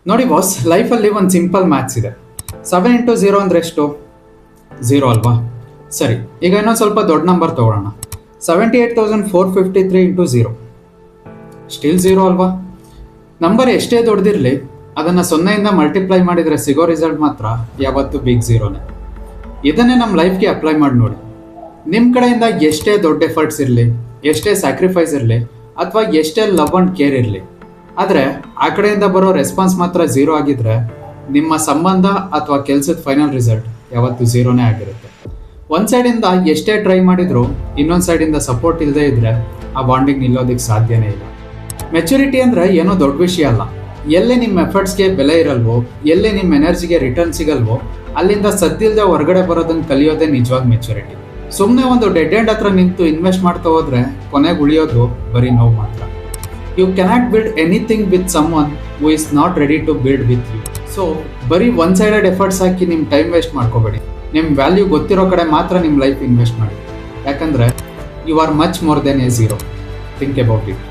ನೋಡಿ ಬಾಸ್, ಲೈಫಲ್ಲಿ ಒಂದು ಸಿಂಪಲ್ ಮ್ಯಾಥ್ಸ್ ಇದೆ. 7 ಇಂಟು 0 ಅಂದರೆ ಎಷ್ಟು? 0 ಅಲ್ವಾ? ಸರಿ, ಈಗ ಇನ್ನೊಂದು ಸ್ವಲ್ಪ ದೊಡ್ಡ ನಂಬರ್ ತೊಗೊಳ್ಳೋಣ. 78,453 ಇಂಟು 0 ಸ್ಟಿಲ್ 0 ಅಲ್ವಾ? ನಂಬರ್ ಎಷ್ಟೇ ದೊಡ್ಡದಿರಲಿ, ಅದನ್ನು 0ಇಂದ ಮಲ್ಟಿಪ್ಲೈ ಮಾಡಿದರೆ ಸಿಗೋ ರಿಸಲ್ಟ್ ಮಾತ್ರ ಯಾವತ್ತೂ ಬಿಗ್ 0ನೇ. ಇದನ್ನೇ ನಮ್ಮ ಲೈಫ್ಗೆ ಅಪ್ಲೈ ಮಾಡಿ ನೋಡಿ. ನಿಮ್ಮ ಕಡೆಯಿಂದ ಎಷ್ಟೇ ದೊಡ್ಡ ಎಫರ್ಟ್ಸ್ ಇರಲಿ, ಎಷ್ಟೇ ಸ್ಯಾಕ್ರಿಫೈಸ್ ಇರಲಿ, ಅಥವಾ ಎಷ್ಟೇ ಲವ್ ಆ್ಯಂಡ್ ಕೇರ್ ಇರಲಿ, ಆದರೆ ಆ ಕಡೆಯಿಂದ ಬರೋ ರೆಸ್ಪಾನ್ಸ್ ಮಾತ್ರ 0 ಆಗಿದ್ರೆ ನಿಮ್ಮ ಸಂಬಂಧ ಅಥವಾ ಕೆಲಸದ ಫೈನಲ್ ರಿಸಲ್ಟ್ ಯಾವತ್ತೂ 0ನೇ ಆಗಿರುತ್ತೆ. ಒಂದು ಸೈಡಿಂದ ಎಷ್ಟೇ ಟ್ರೈ ಮಾಡಿದ್ರು ಇನ್ನೊಂದು ಸೈಡಿಂದ ಸಪೋರ್ಟ್ ಇಲ್ಲದೆ ಇದ್ದರೆ ಆ ಬಾಂಡಿಂಗ್ ನಿಲ್ಲೋದಕ್ಕೆ ಸಾಧ್ಯನೇ ಇಲ್ಲ. ಮೆಚುರಿಟಿ ಅಂದರೆ ಏನೋ ದೊಡ್ಡ ವಿಷಯ ಅಲ್ಲ. ಎಲ್ಲೇ ನಿಮ್ಮ ಎಫರ್ಟ್ಸ್ಗೆ ಬೆಲೆ ಇರಲ್ವೋ, ಎಲ್ಲೇ ನಿಮ್ಮ ಎನರ್ಜಿಗೆ ರಿಟರ್ನ್ ಸಿಗಲ್ವೋ, ಅಲ್ಲಿಂದ ಸದ್ದಿಲ್ಲದೆ ಹೊರಗಡೆ ಬರೋದನ್ನು ಕಲಿಯೋದೇ ನಿಜವಾದ ಮೆಚುರಿಟಿ. ಸುಮ್ಮನೆ ಒಂದು ಡೆಡ್ ಎಂಡ್ ಹತ್ರ ನಿಂತು ಇನ್ವೆಸ್ಟ್ ಮಾಡ್ತಾ ಹೋದ್ರೆ ಕೊನೆಗೆ ಉಳಿಯೋದು ಬರೀ ನೋವು ಮಾತ್ರ. You cannot build anything with someone who is not ready to build with you. So ಬರೀ ಒನ್ ಸೈಡೆಡ್ ಎಫರ್ಟ್ಸ್ ಹಾಕಿ ನಿಮ್ಮ ಟೈಮ್ ವೇಸ್ಟ್ ಮಾಡ್ಕೋಬೇಡಿ. ನಿಮ್ಮ ವ್ಯಾಲ್ಯೂ ಗೊತ್ತಿರೋ ಕಡೆ ಮಾತ್ರ ನಿಮ್ಮ ಲೈಫ್ ಇನ್ವೆಸ್ಟ್ ಮಾಡಿ. ಯಾಕಂದರೆ you are much more than a 0. Think about it.